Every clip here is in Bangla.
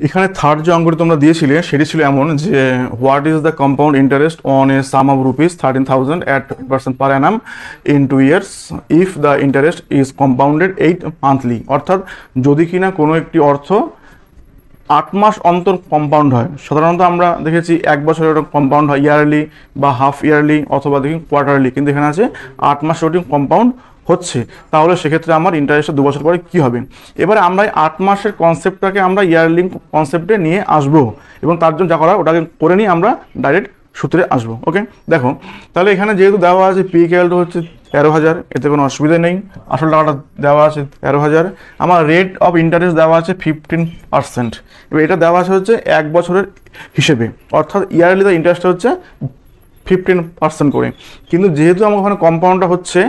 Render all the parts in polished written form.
এখানে থার্ড যে অঙ্কটি তোমরা দিয়েছিলে সেটি ছিল এমন যে what is the compound interest on a some of rupees 13,000 at 20% per annum in 2 years if the interest is compounded 8 monthly। অর্থাৎ যদি কিনা কোনো একটি অর্থ 8 মাস অন্তর কম্পাউন্ড হয়। সাধারণত আমরা দেখেছি 1 বছরের ওটা কম্পাউন্ড হয় ইয়ারলি বা হাফ ইয়ারলি অথবা দেখি কোয়ার্টারলি, কিন্তু এখানে আছে 8 মাস ওটি কম্পাউন্ড হচ্ছে, তাহলে সেক্ষেত্রে আমার ইন্টারেস্টটা 2 বছর পরে কী হবে। এবারে আমরা 8 মাসের কনসেপ্টটাকে আমরা ইয়ারলি কনসেপ্টে নিয়ে আসবো এবং তার জন্য যা করা ওটাকে করে নিয়ে আমরা ডাইরেক্ট সূত্রে আসবো। ওকে, দেখো তাহলে এখানে যেহেতু দেওয়া আছে পি ক্যালটা হচ্ছে 13,000, এতে কোনো অসুবিধা নেই। আসল টাকাটা দেওয়া আছে 13,000, আমার রেট অফ ইন্টারেস্ট দেওয়া আছে 15%। এবার এটা দেওয়া আছে হচ্ছে 1 বছরের হিসেবে, অর্থাৎ ইয়ারলি তার ইন্টারেস্টটা হচ্ছে 15% করে। কিন্তু যেহেতু আমার ওখানে কম্পাউন্ডটা হচ্ছে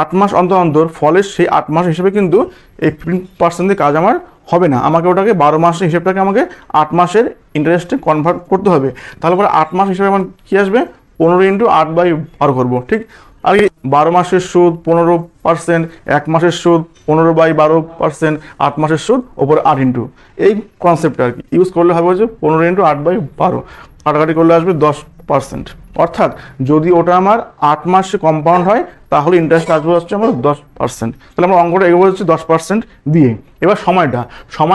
8 মাস অন্তর অন্তর, ফলে সেই 8 মাস হিসেবে কিন্তু এই 15% দিয়ে কাজ আমার হবে না, আমাকে ওটাকে 12 মাসের হিসেবটাকে আমাকে 8 মাসের ইন্টারেস্টে কনভার্ট করতে হবে। তাহলে পরে 8 মাস হিসেবে আমার কী আসবে, 15 × 8/12 করবো, ঠিক। আর 12 মাসের সুদ 15%, 1 মাসের সুদ 15/12%, 8 মাসের সুদ ওপরে 8 এই কনসেপ্টটা আর কি ইউজ করলে হবে হচ্ছে 15 × 8/12, কাটাকাটি করলে আসবে 10%। অর্থাৎ যদি ওটা আমার 8 মাসে কম্পাউন্ড হয় তাহলে ইন্টারেস্ট আসবে হচ্ছে আমার 10%। তাহলে আমরা অঙ্কটা এগোবো হচ্ছে 10% দিয়ে। এবার সময়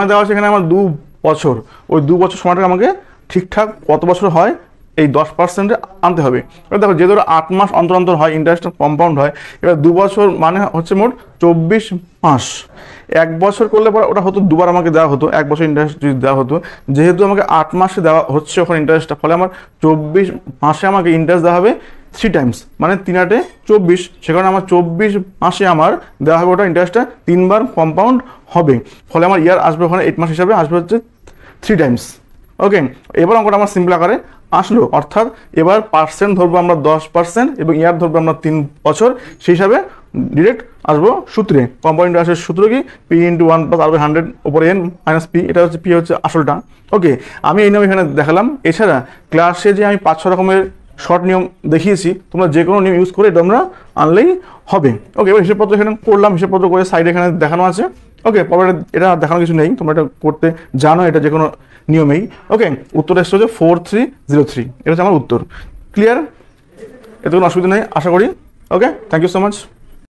দেওয়া আছে এখানে আমার 2 বছর, ওই 2 বছর সময়টা আমাকে ঠিকঠাক কত বছর হয় এই 10% আনতে হবে। এবার দেখো যেহেতু 8 মাস অন্তর অন্তর হয় ইন্টারেস্ট কম্পাউন্ড হয়, এবার 2 বছর মানে হচ্ছে মোট 24 মাস। 1 বছর করলে পরে ওটা হতো দুবার আমাকে দেওয়া হতো, 1 বছর ইন্টারেস্ট যদি দেওয়া হতো, যেহেতু আমাকে 8 মাসে দেওয়া হচ্ছে ওখানে ইন্টারেস্টটা, ফলে আমার 24 মাসে আমাকে ইন্টারেস্ট দেওয়া হবে 3 টাইমস, মানে 3 × 8 = 24। সে কারণে আমার 24 মাসে আমার দেওয়া হবে ওটা ইন্টারেস্টটা 3 বার কম্পাউন্ড হবে, ফলে আমার ইয়ার আসবে ওখানে 8 মাস হিসাবে আসবে হচ্ছে 3 টাইমস। ওকে, এবার অঙ্কটা আমার সিম্পল আকারে আসলো, অর্থাৎ এবার পার্সেন্ট ধরবো আমরা 10% এবং ইয়ার ধরবো আমরা 3 বছর, সেই হিসাবে ডিরেক্ট আসবো সূত্রে। কম্পাউন্ড ইন্টারেস্টের সূত্র কি, P × 1 + R/100 ওপরে N - P, এটা হচ্ছে P হচ্ছে আসলটা। ওকে, আমি এই নিয়ম এখানে দেখালাম। এছাড়া ক্লাসে যে আমি 5-6 রকমের শর্ট নিয়ম দেখিয়েছি, তোমরা যে কোনো নিয়ম ইউজ করে তোমরা আনলেই হবে। ওকে, এবার হিসেবপত্র এখানে করলাম, হিসেবপত্র করে সাইডে এখানে দেখানো আছে। ওকে, পরে এটা দেখানো কিছু নেই, তোমরা এটা করতে জানো, এটা যে কোনো নিয়মেই। ওকে, উত্তর এসছে হচ্ছে 4303, এটা হচ্ছে আমার উত্তর। ক্লিয়ার? এতে কোনো অসুবিধা নেই আশা করি। ওকে, থ্যাংক ইউ সো মাচ।